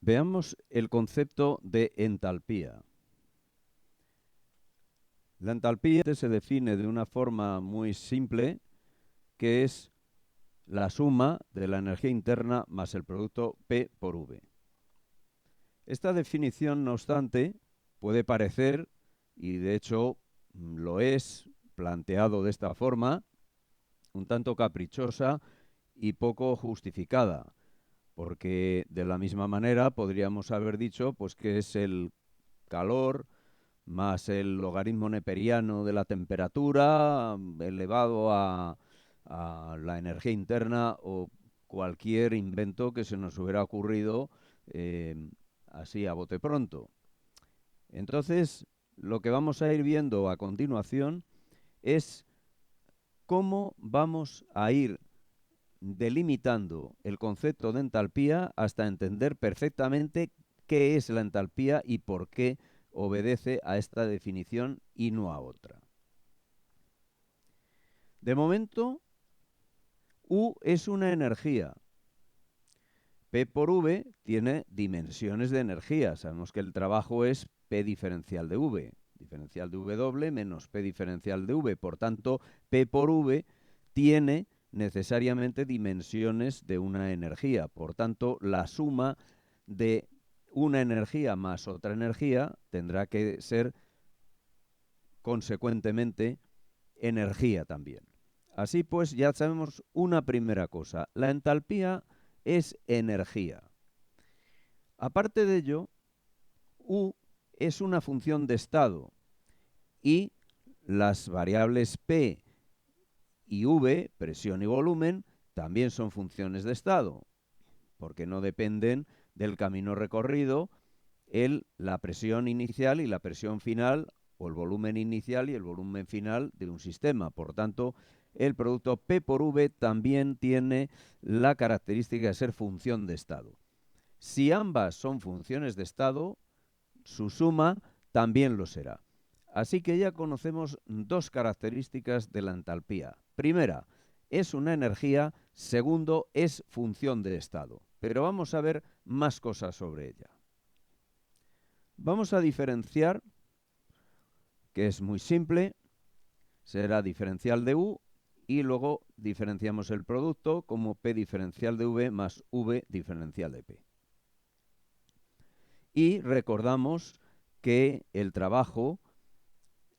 Veamos el concepto de entalpía. La entalpía se define de una forma muy simple, que es la suma de la energía interna más el producto P por V. Esta definición, no obstante, puede parecer, y de hecho lo es, planteado de esta forma, un tanto caprichosa y poco justificada, porque de la misma manera podríamos haber dicho pues, que es el calor más el logaritmo neperiano de la temperatura elevado a la energía interna o cualquier invento que se nos hubiera ocurrido así a bote pronto. Entonces, lo que vamos a ir viendo a continuación es cómo vamos a ir delimitando el concepto de entalpía hasta entender perfectamente qué es la entalpía y por qué obedece a esta definición y no a otra. De momento, U es una energía. P por V tiene dimensiones de energía. Sabemos que el trabajo es P diferencial de V. Diferencial de W menos P diferencial de V. Por tanto, P por V tiene necesariamente dimensiones de una energía. Por tanto, la suma de una energía más otra energía tendrá que ser consecuentemente energía también. Así pues, ya sabemos una primera cosa. La entalpía es energía. Aparte de ello, U es una función de estado y las variables P y V, presión y volumen, también son funciones de estado, porque no dependen del camino recorrido, la presión inicial y la presión final, o el volumen inicial y el volumen final de un sistema. Por tanto, el producto P por V también tiene la característica de ser función de estado. Si ambas son funciones de estado, su suma también lo será. Así que ya conocemos dos características de la entalpía. Primera, es una energía. Segundo, es función de estado. Pero vamos a ver más cosas sobre ella. Vamos a diferenciar, que es muy simple, será diferencial de U y luego diferenciamos el producto como P diferencial de V más V diferencial de P. Y recordamos que el trabajo,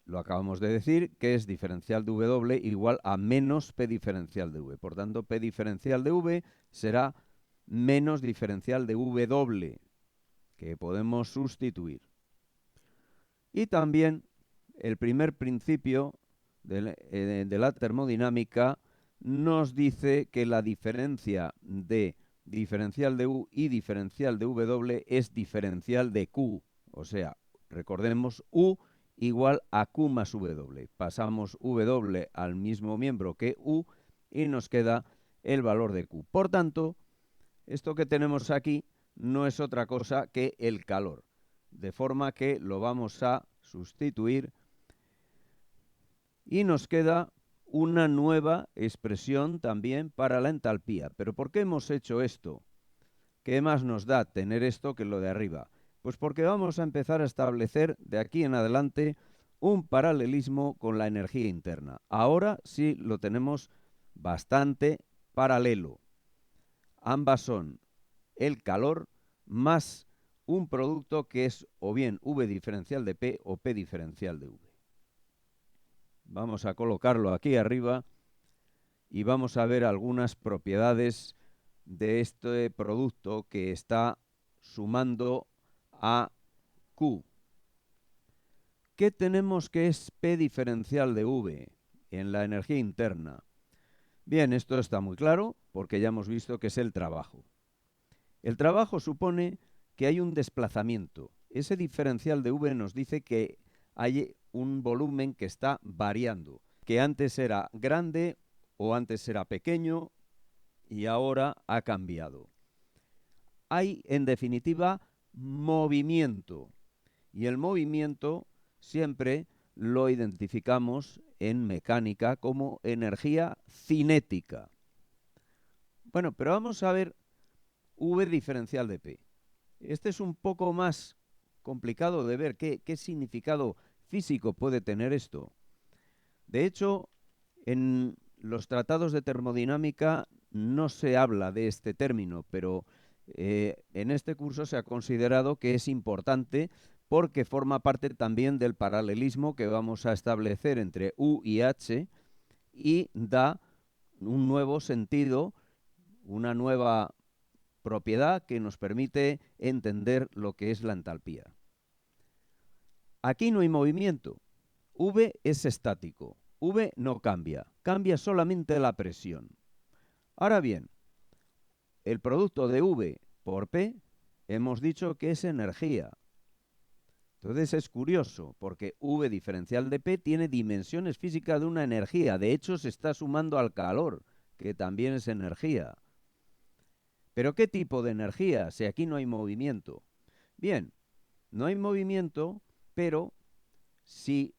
lo acabamos de decir, que es diferencial de W igual a menos P diferencial de V. Por tanto, P diferencial de V será menos diferencial de W, que podemos sustituir. Y también el primer principio de la termodinámica nos dice que la diferencia de diferencial de U y diferencial de W es diferencial de Q. O sea, recordemos U igual a Q más W. Pasamos W al mismo miembro que U y nos queda el valor de Q. Por tanto, esto que tenemos aquí no es otra cosa que el calor. De forma que lo vamos a sustituir y nos queda una nueva expresión también para la entalpía. ¿Pero por qué hemos hecho esto? ¿Qué más nos da tener esto que lo de arriba? Pues porque vamos a empezar a establecer de aquí en adelante un paralelismo con la energía interna. Ahora sí lo tenemos bastante paralelo. Ambas son el calor más un producto que es o bien V diferencial de P o P diferencial de V. Vamos a colocarlo aquí arriba y vamos a ver algunas propiedades de este producto que está sumando a Q. ¿Qué tenemos que es P diferencial de V en la energía interna? Bien, esto está muy claro porque ya hemos visto que es el trabajo. El trabajo supone que hay un desplazamiento. Ese diferencial de V nos dice que hay un volumen que está variando, que antes era grande o antes era pequeño y ahora ha cambiado. Hay, en definitiva, movimiento. Y el movimiento siempre lo identificamos en mecánica como energía cinética. Bueno, pero vamos a ver V diferencial de P. Este es un poco más complicado de ver qué significado físico puede tener esto. De hecho, en los tratados de termodinámica no se habla de este término, pero en este curso se ha considerado que es importante porque forma parte también del paralelismo que vamos a establecer entre U y H y da un nuevo sentido, una nueva propiedad que nos permite entender lo que es la entalpía. Aquí no hay movimiento. V es estático. V no cambia. Cambia solamente la presión. Ahora bien, el producto de V por P hemos dicho que es energía. Entonces es curioso, porque V diferencial de P tiene dimensiones físicas de una energía. De hecho, se está sumando al calor, que también es energía. ¿Pero qué tipo de energía? Si aquí no hay movimiento. Bien, no hay movimiento, pero si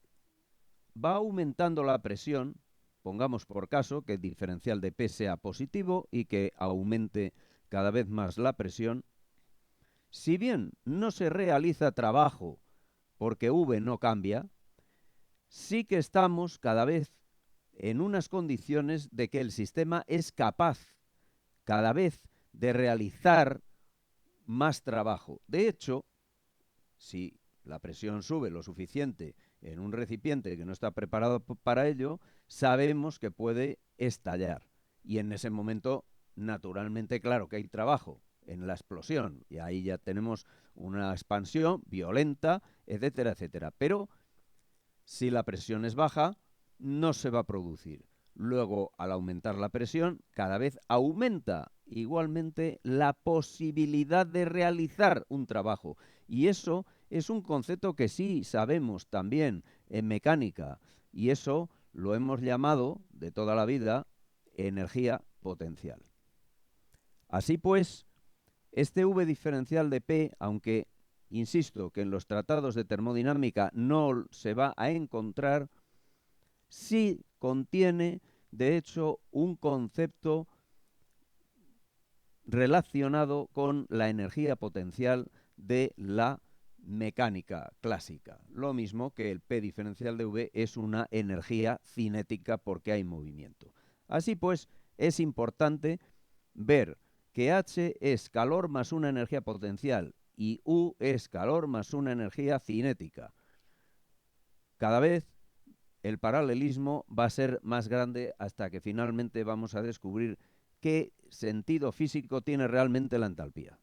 va aumentando la presión, pongamos por caso que el diferencial de P sea positivo y que aumente cada vez más la presión, si bien no se realiza trabajo porque V no cambia, sí que estamos cada vez en unas condiciones de que el sistema es capaz cada vez de realizar más trabajo. De hecho, si la presión sube lo suficiente en un recipiente que no está preparado para ello, sabemos que puede estallar. Y en ese momento, naturalmente, claro que hay trabajo en la explosión. Y ahí ya tenemos una expansión violenta, etcétera, etcétera. Pero si la presión es baja, no se va a producir. Luego, al aumentar la presión, cada vez aumenta igualmente la posibilidad de realizar un trabajo. Y eso es un concepto que sí sabemos también en mecánica. Y eso lo hemos llamado de toda la vida energía potencial. Así pues, este V diferencial de P, aunque insisto que en los tratados de termodinámica no se va a encontrar, sí contiene, de hecho, un concepto relacionado con la energía potencial de la mecánica clásica. Lo mismo que el P diferencial de V es una energía cinética porque hay movimiento. Así pues, es importante ver que H es calor más una energía potencial y U es calor más una energía cinética. Cada vez el paralelismo va a ser más grande hasta que finalmente vamos a descubrir qué sentido físico tiene realmente la entalpía.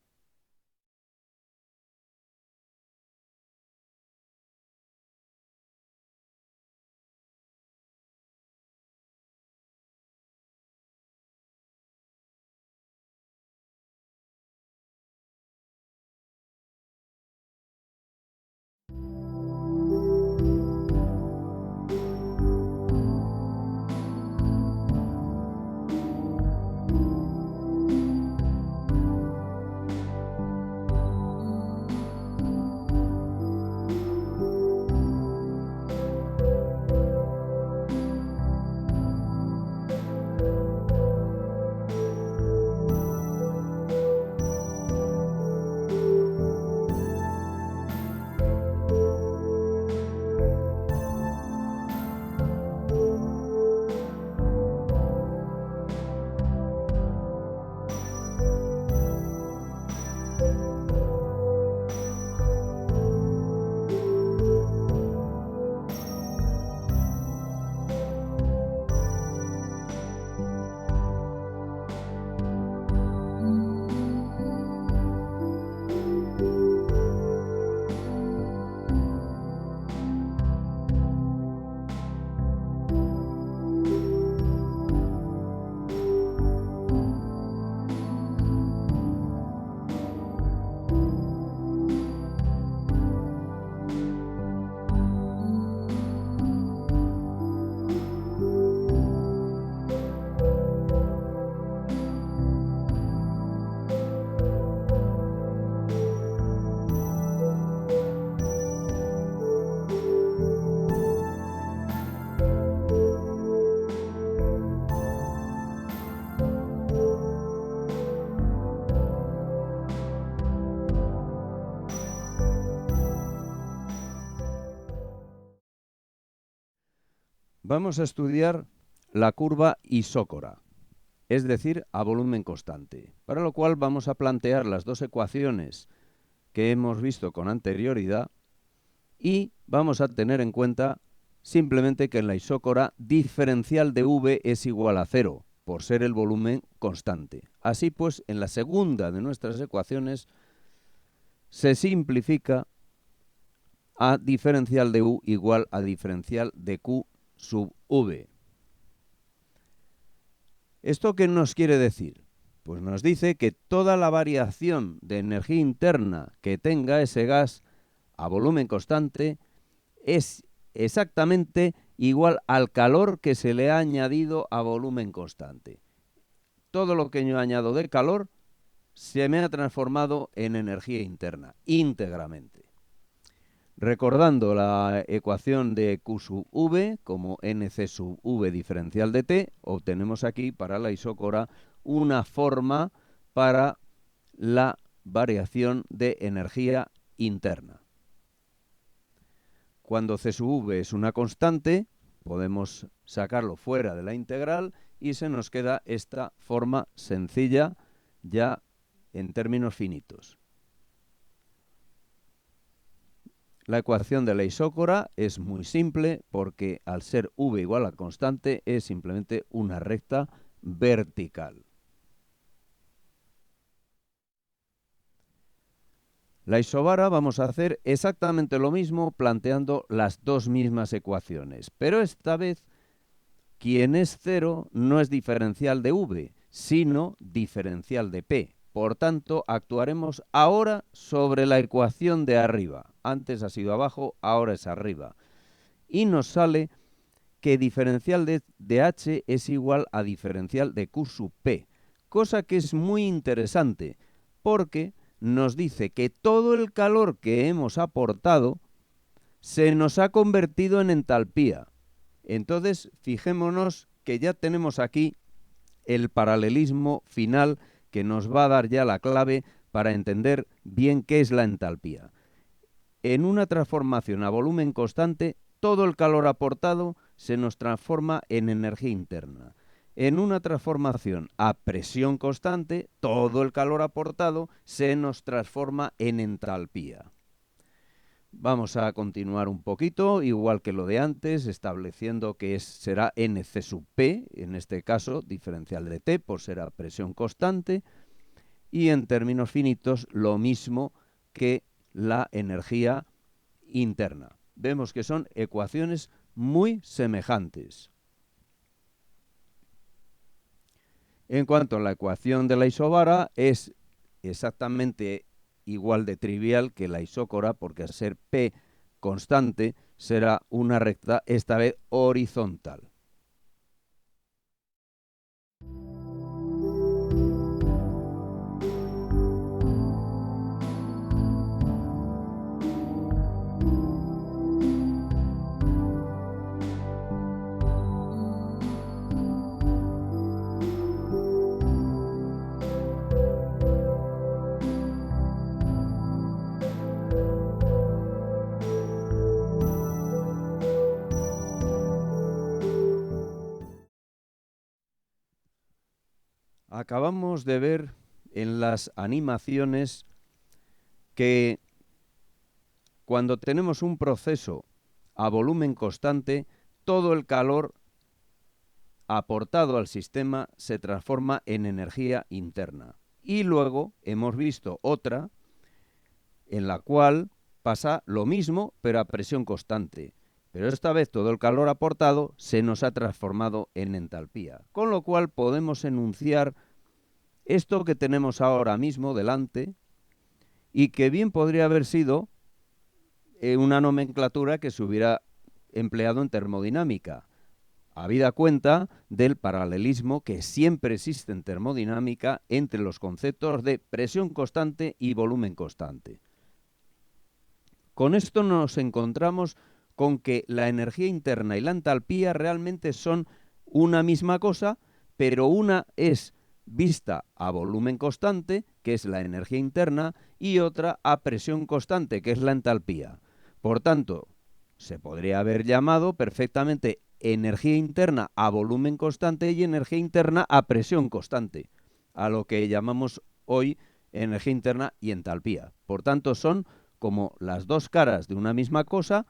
Vamos a estudiar la curva isócora, es decir, a volumen constante, para lo cual vamos a plantear las dos ecuaciones que hemos visto con anterioridad y vamos a tener en cuenta simplemente que en la isócora diferencial de V es igual a 0, por ser el volumen constante. Así pues, en la segunda de nuestras ecuaciones se simplifica a diferencial de U igual a diferencial de Q sub V. ¿Esto qué nos quiere decir? Pues nos dice que toda la variación de energía interna que tenga ese gas a volumen constante es exactamente igual al calor que se le ha añadido a volumen constante. Todo lo que yo añado de calor se me ha transformado en energía interna, íntegramente. Recordando la ecuación de Q sub V como NC sub V diferencial de T, obtenemos aquí para la isócora una forma para la variación de energía interna. Cuando C sub V es una constante, podemos sacarlo fuera de la integral y se nos queda esta forma sencilla ya en términos finitos. La ecuación de la isócora es muy simple porque al ser V igual a constante es simplemente una recta vertical. La isobara vamos a hacer exactamente lo mismo planteando las dos mismas ecuaciones, pero esta vez quien es 0 no es diferencial de V, sino diferencial de P. Por tanto, actuaremos ahora sobre la ecuación de arriba. Antes ha sido abajo, ahora es arriba. Y nos sale que diferencial de H es igual a diferencial de Q sub P. Cosa que es muy interesante, porque nos dice que todo el calor que hemos aportado se nos ha convertido en entalpía. Entonces, fijémonos que ya tenemos aquí el paralelismo final que nos va a dar ya la clave para entender bien qué es la entalpía. En una transformación a volumen constante, todo el calor aportado se nos transforma en energía interna. En una transformación a presión constante, todo el calor aportado se nos transforma en entalpía. Vamos a continuar un poquito, igual que lo de antes, estableciendo que será NC sub P, en este caso diferencial de T, por ser a presión constante, y en términos finitos lo mismo que la energía interna. Vemos que son ecuaciones muy semejantes. En cuanto a la ecuación de la isobara, es exactamente igual de trivial que la isócora, porque al ser P constante será una recta, esta vez horizontal. Acabamos de ver en las animaciones que cuando tenemos un proceso a volumen constante, todo el calor aportado al sistema se transforma en energía interna. Y luego hemos visto otra en la cual pasa lo mismo, pero a presión constante. Pero esta vez todo el calor aportado se nos ha transformado en entalpía. Con lo cual podemos enunciar esto que tenemos ahora mismo delante y que bien podría haber sido una nomenclatura que se hubiera empleado en termodinámica, habida cuenta del paralelismo que siempre existe en termodinámica entre los conceptos de presión constante y volumen constante. Con esto nos encontramos con que la energía interna y la entalpía realmente son una misma cosa, pero una es vista a volumen constante, que es la energía interna, y otra a presión constante, que es la entalpía. Por tanto, se podría haber llamado perfectamente energía interna a volumen constante y energía interna a presión constante, a lo que llamamos hoy energía interna y entalpía. Por tanto, son como las dos caras de una misma cosa,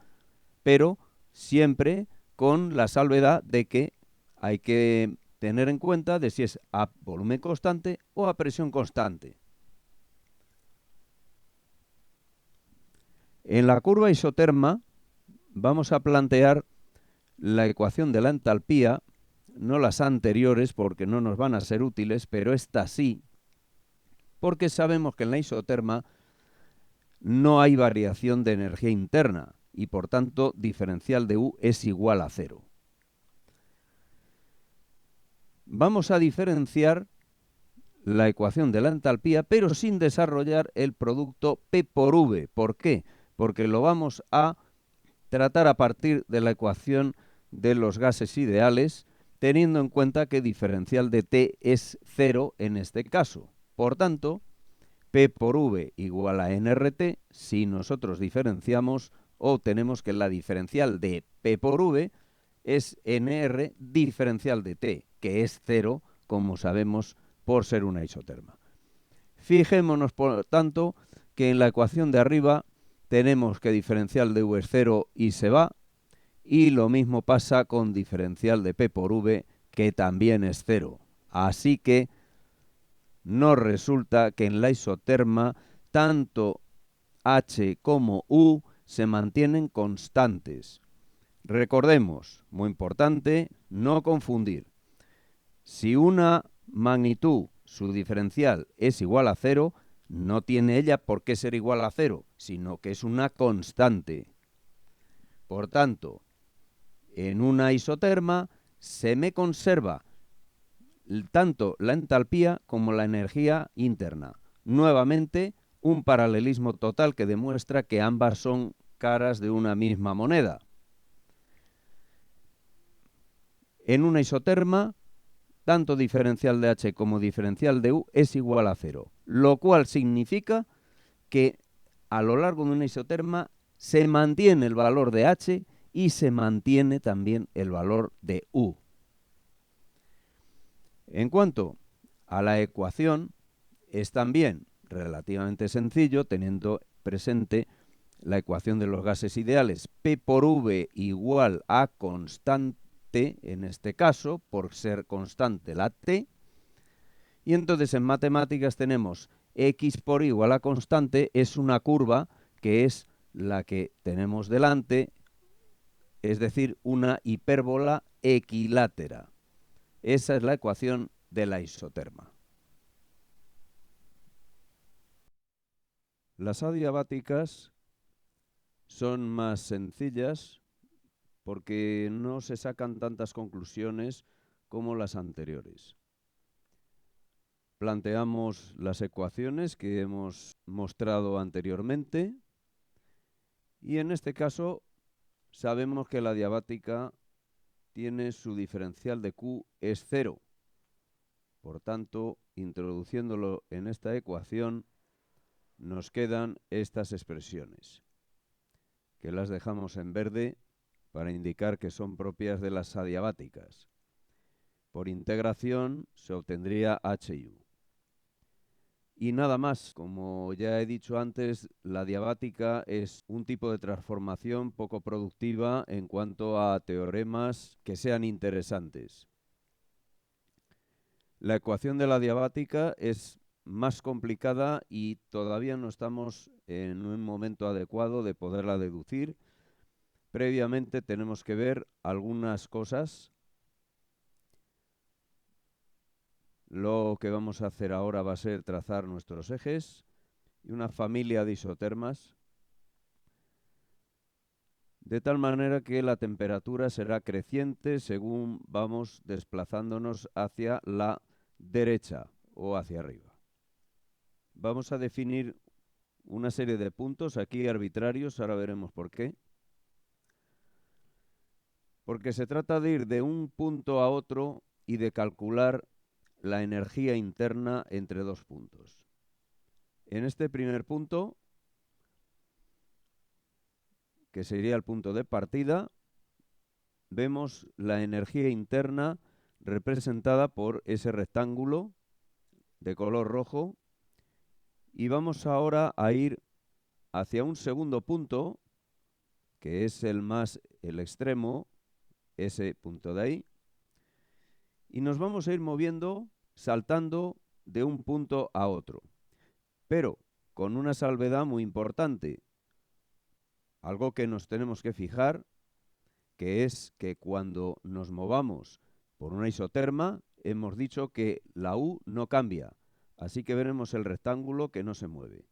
pero siempre con la salvedad de que hay que tener en cuenta de si es a volumen constante o a presión constante. En la curva isoterma vamos a plantear la ecuación de la entalpía, no las anteriores porque no nos van a ser útiles, pero esta sí, porque sabemos que en la isoterma no hay variación de energía interna y por tanto diferencial de U es igual a 0. Vamos a diferenciar la ecuación de la entalpía, pero sin desarrollar el producto P por V. ¿Por qué? Porque lo vamos a tratar a partir de la ecuación de los gases ideales, teniendo en cuenta que diferencial de T es 0 en este caso. Por tanto, P por V igual a nRT, si nosotros diferenciamos, obtenemos que la diferencial de P por V es nR diferencial de T, que es 0, como sabemos, por ser una isoterma. Fijémonos, por tanto, que en la ecuación de arriba tenemos que diferencial de V es 0 y se va, y lo mismo pasa con diferencial de P por V, que también es 0. Así que nos resulta que en la isoterma tanto H como U se mantienen constantes. Recordemos, muy importante, no confundir. Si una magnitud, su diferencial, es igual a 0, no tiene ella por qué ser igual a 0, sino que es una constante. Por tanto, en una isoterma se me conserva tanto la entalpía como la energía interna. Nuevamente, un paralelismo total que demuestra que ambas son caras de una misma moneda. En una isoterma, tanto diferencial de H como diferencial de U es igual a 0, lo cual significa que a lo largo de una isoterma se mantiene el valor de H y se mantiene también el valor de U. En cuanto a la ecuación, es también relativamente sencillo, teniendo presente la ecuación de los gases ideales, P por V igual a constante, en este caso, por ser constante la T, y entonces en matemáticas tenemos X por Y igual a constante, es una curva que es la que tenemos delante, es decir, una hipérbola equilátera. Esa es la ecuación de la isoterma. Las adiabáticas son más sencillas porque no se sacan tantas conclusiones como las anteriores. Planteamos las ecuaciones que hemos mostrado anteriormente y en este caso sabemos que la adiabática tiene su diferencial de Q es 0. Por tanto, introduciéndolo en esta ecuación, nos quedan estas expresiones, que las dejamos en verde para indicar que son propias de las adiabáticas. Por integración se obtendría H y U. Y nada más, como ya he dicho antes, la adiabática es un tipo de transformación poco productiva en cuanto a teoremas que sean interesantes. La ecuación de la adiabática es más complicada y todavía no estamos en un momento adecuado de poderla deducir. Previamente tenemos que ver algunas cosas. Lo que vamos a hacer ahora va a ser trazar nuestros ejes y una familia de isotermas, de tal manera que la temperatura será creciente según vamos desplazándonos hacia la derecha o hacia arriba. Vamos a definir una serie de puntos aquí arbitrarios, ahora veremos por qué. Porque se trata de ir de un punto a otro y de calcular la energía interna entre dos puntos. En este primer punto, que sería el punto de partida, vemos la energía interna representada por ese rectángulo de color rojo, y vamos ahora a ir hacia un segundo punto, que es el extremo, ese punto de ahí, y nos vamos a ir moviendo, saltando de un punto a otro, pero con una salvedad muy importante, algo que nos tenemos que fijar, que es que cuando nos movamos por una isoterma, hemos dicho que la U no cambia, así que veremos el rectángulo que no se mueve.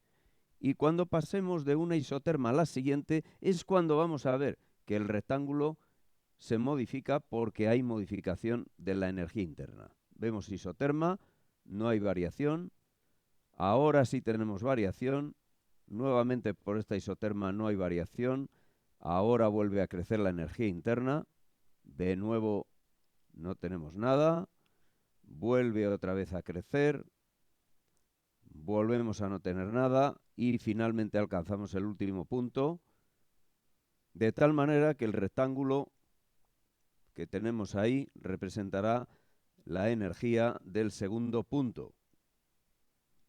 Y cuando pasemos de una isoterma a la siguiente, es cuando vamos a ver que el rectángulo se modifica porque hay modificación de la energía interna. Vemos isoterma, no hay variación. Ahora sí tenemos variación. Nuevamente por esta isoterma no hay variación. Ahora vuelve a crecer la energía interna. De nuevo no tenemos nada. Vuelve otra vez a crecer. Volvemos a no tener nada. Y finalmente alcanzamos el último punto. De tal manera que el rectángulo que tenemos ahí representará la energía del segundo punto.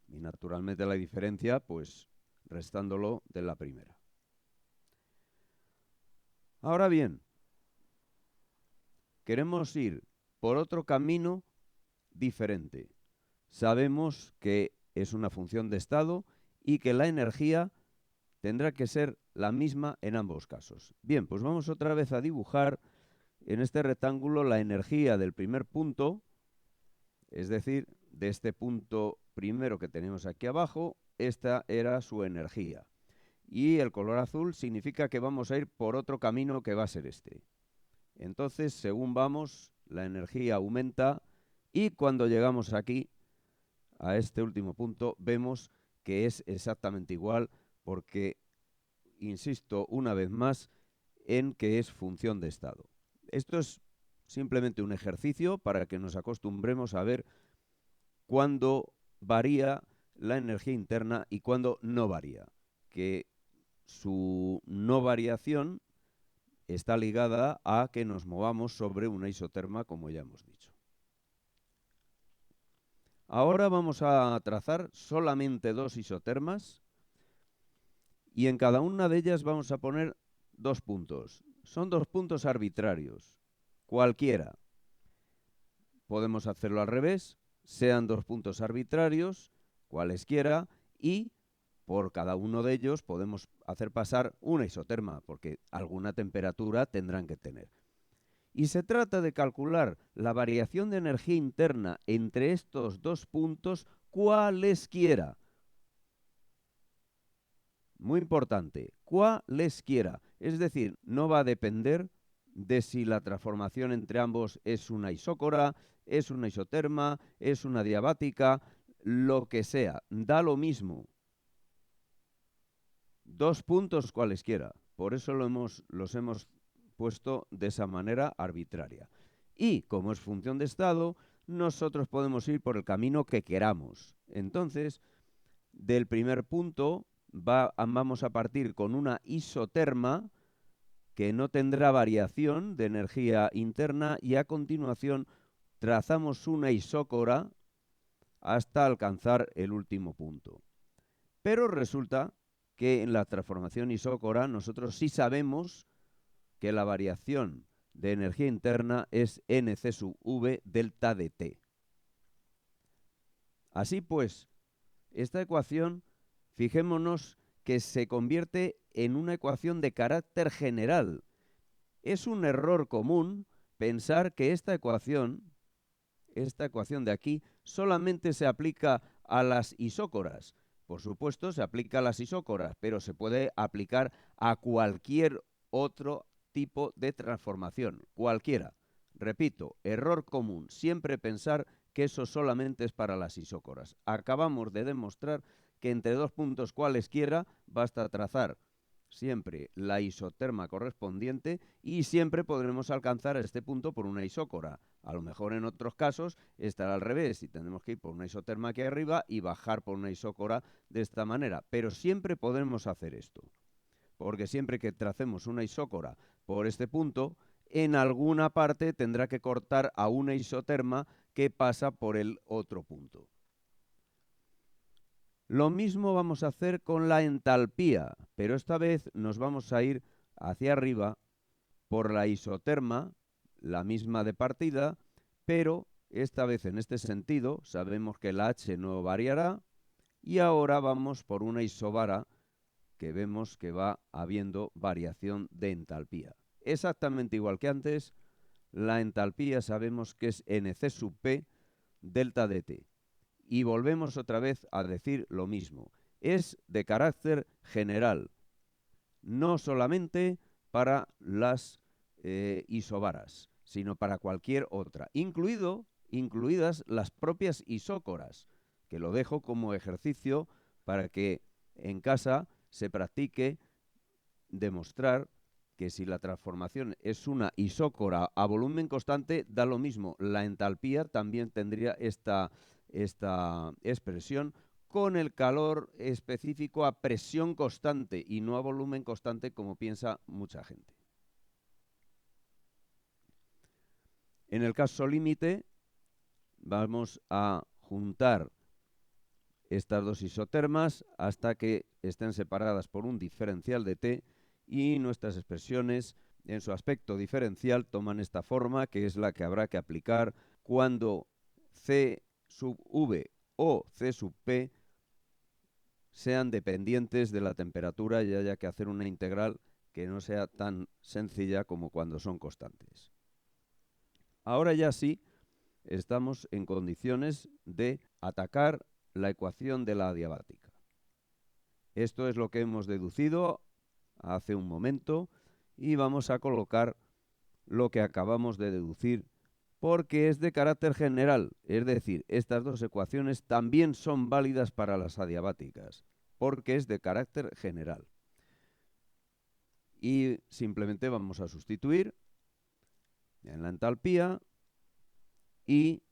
Y naturalmente la diferencia, pues restándolo de la primera. Ahora bien, queremos ir por otro camino diferente. Sabemos que es una función de estado y que la energía tendrá que ser la misma en ambos casos. Bien, pues vamos otra vez a dibujar en este rectángulo la energía del primer punto, es decir, de este punto primero que tenemos aquí abajo, esta era su energía. Y el color azul significa que vamos a ir por otro camino que va a ser este. Entonces, según vamos, la energía aumenta y cuando llegamos aquí, a este último punto, vemos que es exactamente igual porque, insisto una vez más, en que es función de estado. Esto es simplemente un ejercicio para que nos acostumbremos a ver cuándo varía la energía interna y cuándo no varía. Que su no variación está ligada a que nos movamos sobre una isoterma, como ya hemos dicho. Ahora vamos a trazar solamente dos isotermas y en cada una de ellas vamos a poner 2 puntos. Son 2 puntos arbitrarios, cualquiera. Podemos hacerlo al revés, sean 2 puntos arbitrarios, cualesquiera, y por cada uno de ellos podemos hacer pasar una isoterma, porque alguna temperatura tendrán que tener. Y se trata de calcular la variación de energía interna entre estos 2 puntos cualesquiera. Muy importante, cualesquiera. Es decir, no va a depender de si la transformación entre ambos es una isócora, es una isoterma, es una diabática, lo que sea, da lo mismo. 2 puntos cualesquiera. Por eso los hemos puesto de esa manera arbitraria. Y como es función de estado, nosotros podemos ir por el camino que queramos. Entonces, del primer punto vamos a partir con una isoterma que no tendrá variación de energía interna y a continuación trazamos una isócora hasta alcanzar el último punto. Pero resulta que en la transformación isócora nosotros sí sabemos que la variación de energía interna es Nc sub V delta de T. Así pues, esta ecuación, fijémonos que se convierte en una ecuación de carácter general. Es un error común pensar que esta ecuación de aquí, solamente se aplica a las isócoras. Por supuesto, se aplica a las isócoras, pero se puede aplicar a cualquier otro tipo de transformación, cualquiera. Repito, error común, siempre pensar que eso solamente es para las isócoras. Acabamos de demostrar que entre 2 puntos cualesquiera basta trazar siempre la isoterma correspondiente y siempre podremos alcanzar este punto por una isócora. A lo mejor en otros casos estará al revés y tendremos que ir por una isoterma aquí arriba y bajar por una isócora de esta manera. Pero siempre podremos hacer esto, porque siempre que tracemos una isócora por este punto, en alguna parte tendrá que cortar a una isoterma que pasa por el otro punto. Lo mismo vamos a hacer con la entalpía, pero esta vez nos vamos a ir hacia arriba por la isoterma, la misma de partida, pero esta vez en este sentido sabemos que la H no variará y ahora vamos por una isobara que vemos que va habiendo variación de entalpía. Exactamente igual que antes, la entalpía sabemos que es Nc sub P delta dt. Y volvemos otra vez a decir lo mismo. Es de carácter general, no solamente para las isobaras, sino para cualquier otra, incluidas las propias isócoras, que lo dejo como ejercicio para que en casa se practique demostrar que si la transformación es una isócora a volumen constante, da lo mismo. La entalpía también tendría esta expresión con el calor específico a presión constante y no a volumen constante como piensa mucha gente. En el caso límite, vamos a juntar estas dos isotermas hasta que estén separadas por un diferencial de T y nuestras expresiones en su aspecto diferencial toman esta forma, que es la que habrá que aplicar cuando C sub V o C sub P sean dependientes de la temperatura y haya que hacer una integral que no sea tan sencilla como cuando son constantes. Ahora ya sí estamos en condiciones de atacar la ecuación de la adiabática. Esto es lo que hemos deducido hace un momento y vamos a colocar lo que acabamos de deducir porque es de carácter general, es decir, estas dos ecuaciones también son válidas para las adiabáticas porque es de carácter general. Y simplemente vamos a sustituir en la entalpía y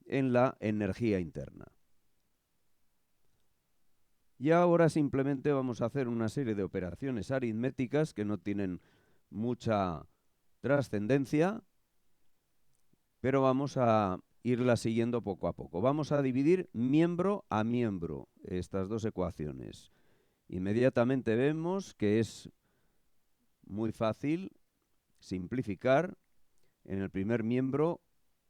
en la energía interna. Y ahora simplemente vamos a hacer una serie de operaciones aritméticas que no tienen mucha trascendencia, pero vamos a irlas siguiendo poco a poco. Vamos a dividir miembro a miembro estas dos ecuaciones. Inmediatamente vemos que es muy fácil simplificar en el primer miembro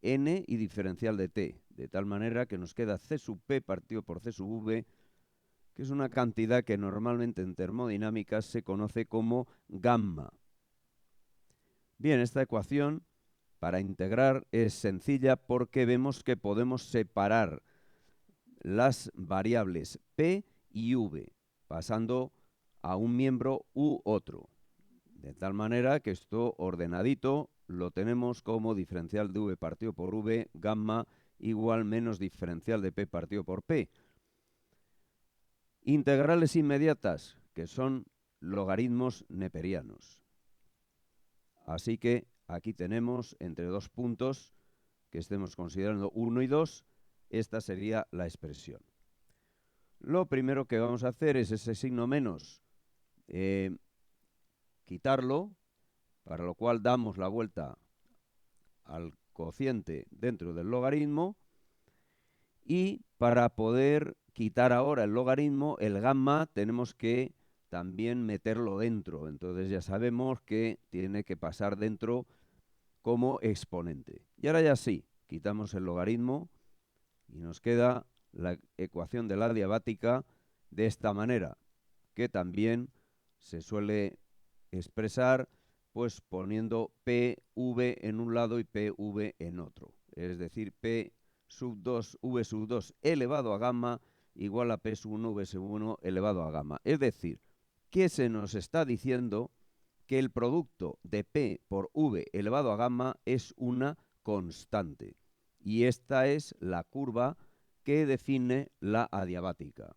n y diferencial de t, de tal manera que nos queda c sub p partido por c sub v, que es una cantidad que normalmente en termodinámica se conoce como gamma. Bien, esta ecuación para integrar es sencilla porque vemos que podemos separar las variables p y v, pasando a un miembro u otro. De tal manera que esto ordenadito lo tenemos como diferencial de v partido por v, gamma igual menos diferencial de p partido por p. Integrales inmediatas, que son logaritmos neperianos. Así que aquí tenemos entre dos puntos que estemos considerando 1 y 2, esta sería la expresión. Lo primero que vamos a hacer es ese signo menos, quitarlo, para lo cual damos la vuelta al cociente dentro del logaritmo y para poder quitar ahora el logaritmo, el gamma, tenemos que también meterlo dentro. Entonces ya sabemos que tiene que pasar dentro como exponente. Y ahora ya sí, quitamos el logaritmo y nos queda la ecuación de la adiabática de esta manera, que también se suele expresar pues poniendo PV en un lado y PV en otro. Es decir, P sub 2, V sub 2 elevado a gamma igual a P sub 1, V sub 1 elevado a gamma. Es decir, que se nos está diciendo que el producto de P por V elevado a gamma es una constante. Y esta es la curva que define la adiabática.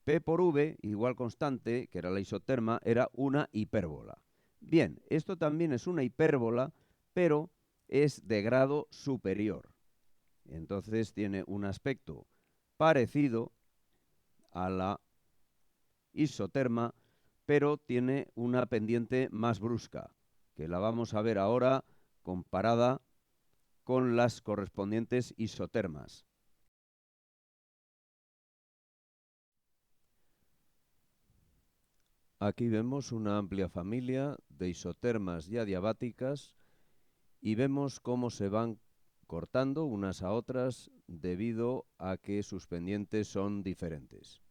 P por V igual constante, que era la isoterma, era una hipérbola. Bien, esto también es una hipérbola, pero es de grado superior. Entonces tiene un aspecto parecido a la isoterma, pero tiene una pendiente más brusca, que la vamos a ver ahora comparada con las correspondientes isotermas. Aquí vemos una amplia familia de isotermas y adiabáticas y vemos cómo se van cortando unas a otras debido a que sus pendientes son diferentes.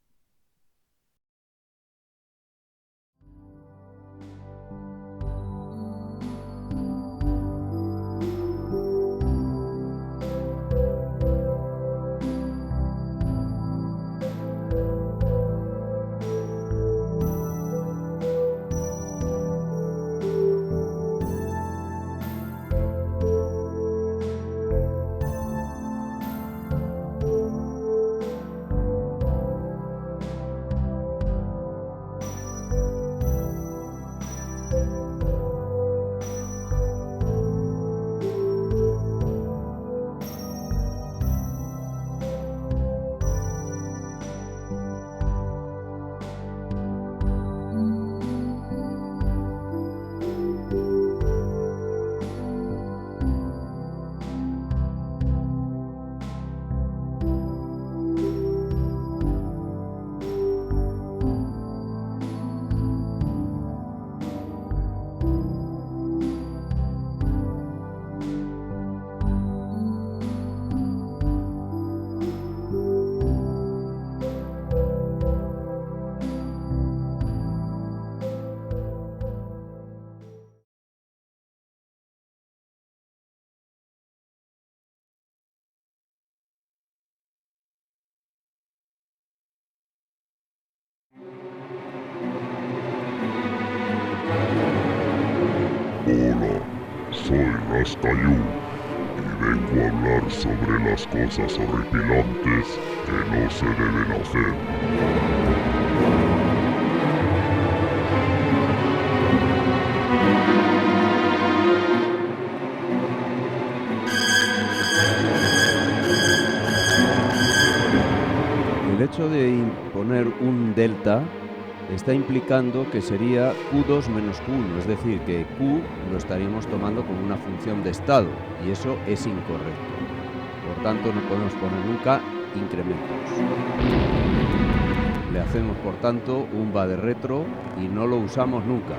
Hola, soy Rascayú y vengo a hablar sobre las cosas horripilantes que no se deben hacer. El hecho de imponer un delta está implicando que sería Q2 menos Q1, es decir, que Q lo estaríamos tomando como una función de estado, y eso es incorrecto. Por tanto, no podemos poner nunca incrementos. Le hacemos, por tanto, un va de retro y no lo usamos nunca.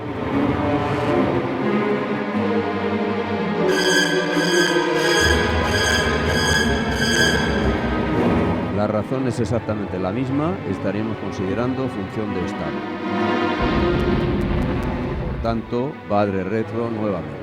La razón es exactamente la misma, estaríamos considerando función de estado. Por tanto, va de retro nuevamente.